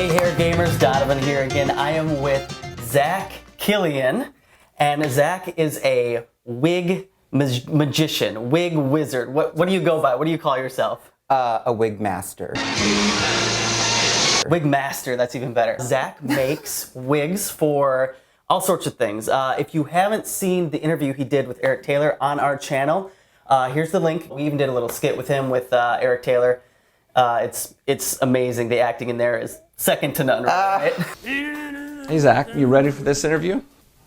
Hey hair gamers, Donovan here again. I am with Zach Kilian, and Zach is a wig magician, wig wizard. What do you go by? What do you call yourself? A wig master. Wig Master, that's even better. Zach makes wigs for all sorts of things. If you haven't seen the interview he did with Eric Taylor on our channel, here's the link. We even did a little skit with him with Eric Taylor. It's amazing. The acting in there is second to none, right? Hey Zach, you ready for this interview?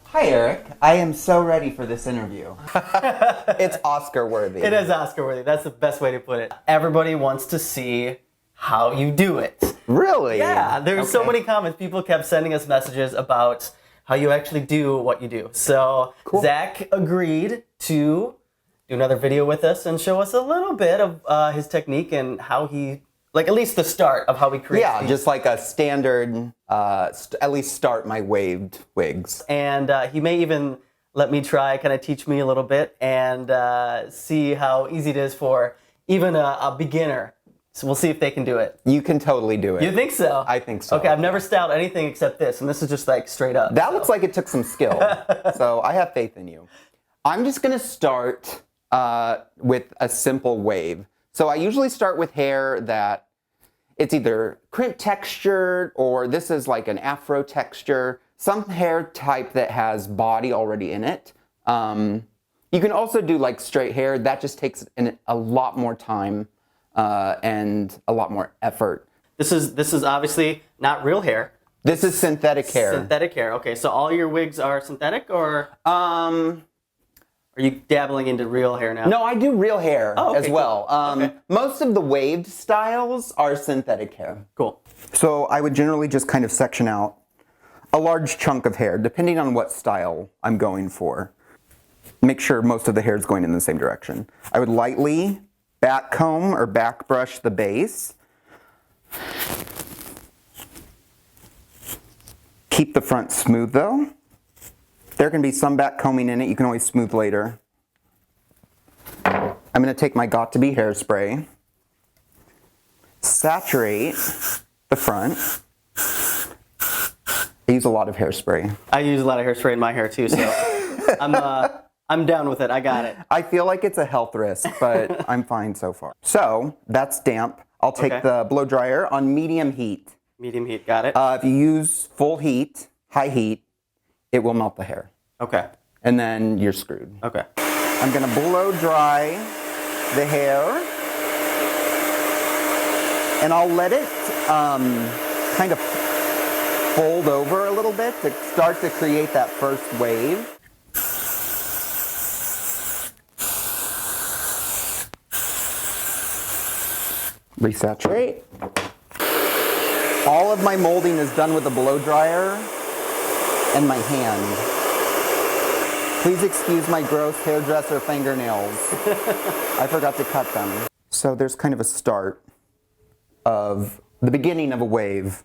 Hi Eric, I am so ready for this interview. It's Oscar worthy. It is Oscar worthy. That's the best way to put it. Everybody wants to see how you do it. Really? Yeah, there's so many comments. People kept sending us messages about how you actually do what you do. So cool. Zach agreed to do another video with us and show us a little bit of his technique and how he, like at least the start of how he creates. Yeah, just like a standard, at least start my waved wigs. And he may even let me try, kind of teach me a little bit and see how easy it is for even a beginner. So we'll see if they can do it. You can totally do it. You think so? I think so. Okay, I've never styled anything except this, and this is just like straight up. That looks like it took some skill, so I have faith in you. I'm just gonna start with a simple wave. So I usually start with hair that it's either crimp textured or this is like an afro texture, some hair type that has body already in it. You can also do like straight hair. That just takes a lot more time and a lot more effort. This is obviously not real hair. This is synthetic hair. Synthetic hair. Okay, so all your wigs are synthetic, or are you dabbling into real hair now? No, I do real hair as well. Cool. Okay. Most of the waved styles are synthetic hair. Cool. So I would generally just kind of section out a large chunk of hair, depending on what style I'm going for. Make sure most of the hair is going in the same direction. I would lightly back comb or back brush the base. Keep the front smooth though. There can be some back combing in it. You can always smooth later. I'm going to take my Got2b hairspray, saturate the front. I use a lot of hairspray. I use a lot of hairspray in my hair too, so I'm down with it. I got it. I feel like it's a health risk, but I'm fine so far. So that's damp. I'll take the blow dryer on medium heat. Medium heat, got it. If you use full heat, high heat, it will melt the hair. Okay. And then you're screwed. Okay. I'm gonna blow dry the hair, and I'll let it kind of fold over a little bit to start to create that first wave. Resaturate. All of my molding is done with a blow dryer and my hand. Please excuse my gross hairdresser fingernails. I forgot to cut them. So there's kind of a start of the beginning of a wave.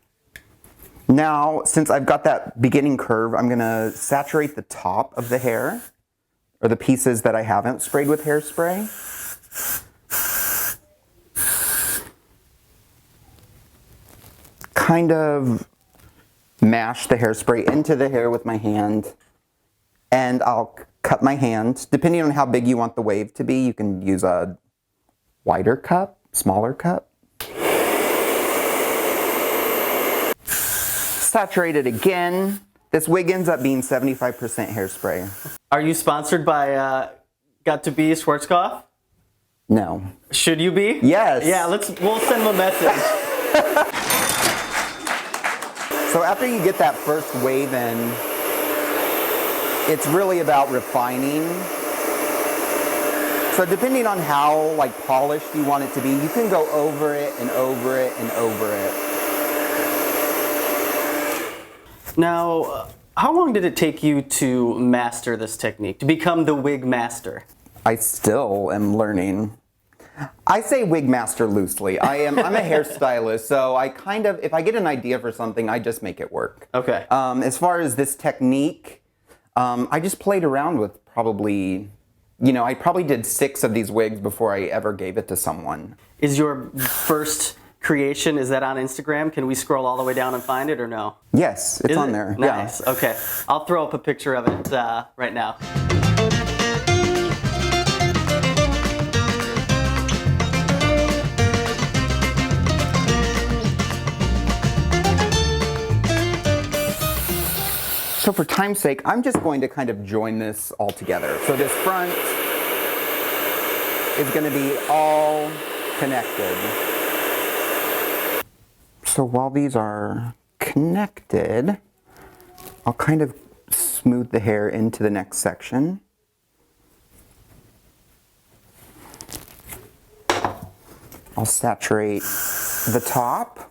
Now, since I've got that beginning curve, I'm gonna saturate the top of the hair, or the pieces that I haven't sprayed with hairspray. Kind of mash the hairspray into the hair with my hand, and I'll cut my hand. Depending on how big you want the wave to be, you can use a wider cup, smaller cup. Saturate it again. This wig ends up being 75% hairspray. Are you sponsored by Got2b Schwarzkopf? No. Should you be? Yes. Yeah, we'll send them a message. So after you get that first wave in, it's really about refining. So depending on how like polished you want it to be, you can go over it and over it and over it. Now, how long did it take you to master this technique, to become the wig master? I still am learning. I say wig master loosely. I'm a hairstylist, so I kind of, if I get an idea for something, I just make it work. Okay. As far as this technique, I just played around with probably, I probably did 6 of these wigs before I ever gave it to someone. Is your first Creation, is that on Instagram? Can we scroll all the way down and find it or no? Yes, it's Is on it? there. Nice. Okay. I'll throw up a picture of it right now. So for time's sake, I'm just going to kind of join this all together. So this front is going to be all connected. So while these are connected, I'll kind of smooth the hair into the next section. I'll saturate the top.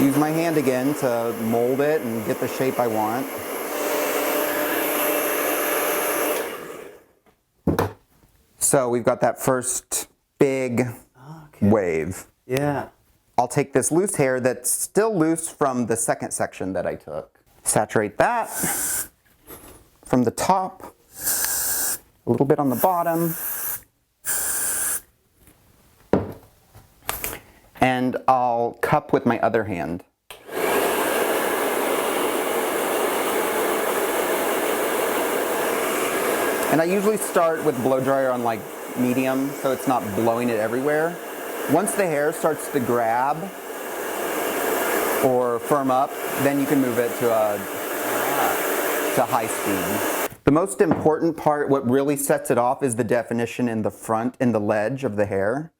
Use my hand again to mold it and get the shape I want. So we've got that first big wave. Yeah. I'll take this loose hair that's still loose from the second section that I took. Saturate that from the top, a little bit on the bottom. And I'll cup with my other hand. And I usually start with blow dryer on like medium, so it's not blowing it everywhere. Once the hair starts to grab or firm up, then you can move it to high speed. The most important part, what really sets it off, is the definition in the front, in the ledge of the hair.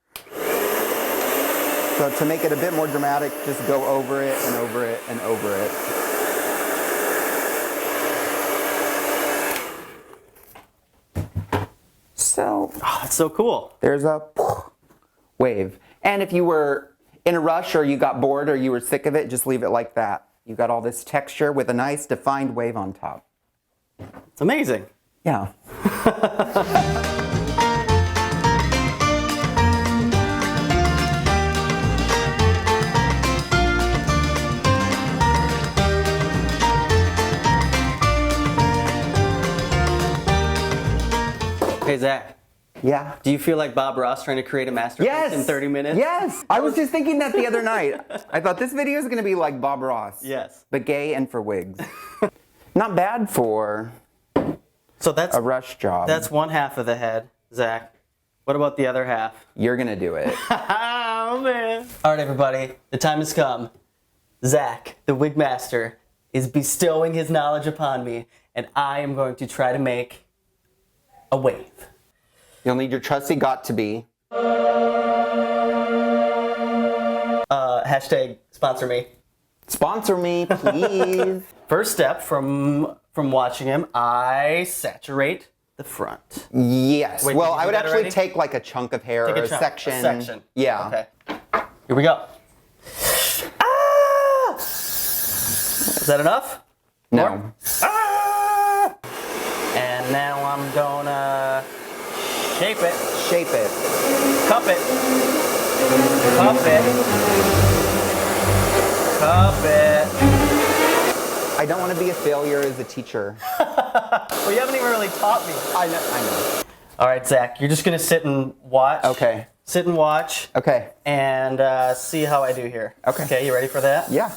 So to make it a bit more dramatic, just go over it and over it and over it. So, Oh, that's so cool. there's a wave. And if you were in a rush or you got bored or you were sick of it, just leave it like that. You got all this texture with a nice defined wave on top. It's amazing. Yeah. Hey, Zach, Yeah. do you feel like Bob Ross trying to create a masterpiece Yes. in 30 minutes? Yes. I was just thinking that the other night. I thought this video is going to be like Bob Ross. Yes. But gay and for wigs. Not bad for So that's a rush job. that's one half of the head, Zach. What about the other half? You're going to do it. Oh, man. All right, everybody. The time has come. Zach, the Wig Master, is bestowing his knowledge upon me, and I am going to try to make a wave. You'll need your trusty got to be. Hashtag sponsor me. Sponsor me, please. First step from watching him, I saturate the front. Yes. Wait, well, did you I do would that actually already? take like a chunk of hair Take or a a chunk, section. A section. Yeah. Okay. Here we go. Ah! Is that enough? No. More? Ah! And now I'm gonna shape it, Shape it. cup it, cup it, cup it. I don't want to be a failure as a teacher. Well, you haven't even really taught me. I know. All right, Zach, you're just gonna sit and watch. Okay. Sit and watch. Okay. And see how I do here. Okay. Okay, you ready for that? Yeah.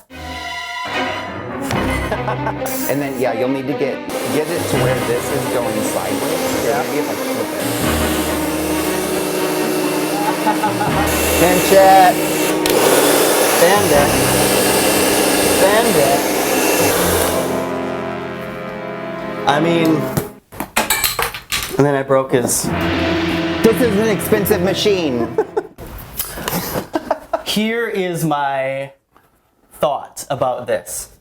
And then, yeah, you'll need to get it to where this is going sideways. Yeah. Maybe if I flip it. Pinch it. Bend it. Bend it. I mean, and then I broke his. This is an expensive machine. Here is my thought about this.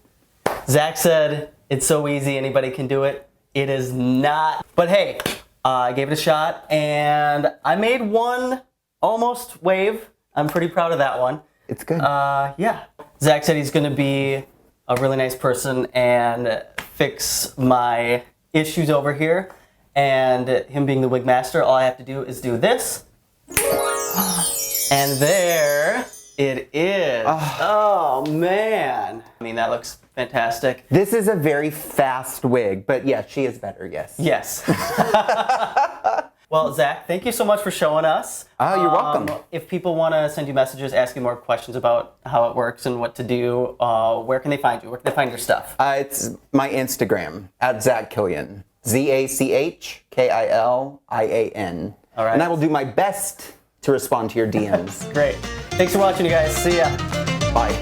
Zach said it's so easy, anybody can do it. It is not. But hey, I gave it a shot and I made one almost wave. I'm pretty proud of that one. It's good. Yeah. Zach said he's gonna be a really nice person and fix my issues over here. And him being the Wig Master, all I have to do is do this. And there It is. Oh, man. I mean, that looks fantastic. This is a very fast wig, but yeah, she is better, yes. Yes. Well, Zach, thank you so much for showing us. Oh, you're welcome. If people want to send you messages, ask you more questions about how it works and what to do, where can they find you? Where can they find your stuff? It's my Instagram, at Zach Kilian. ZachKilian. All right. And I will do my best to respond to your DMs. Great. Thanks for watching, you guys. See ya. Bye.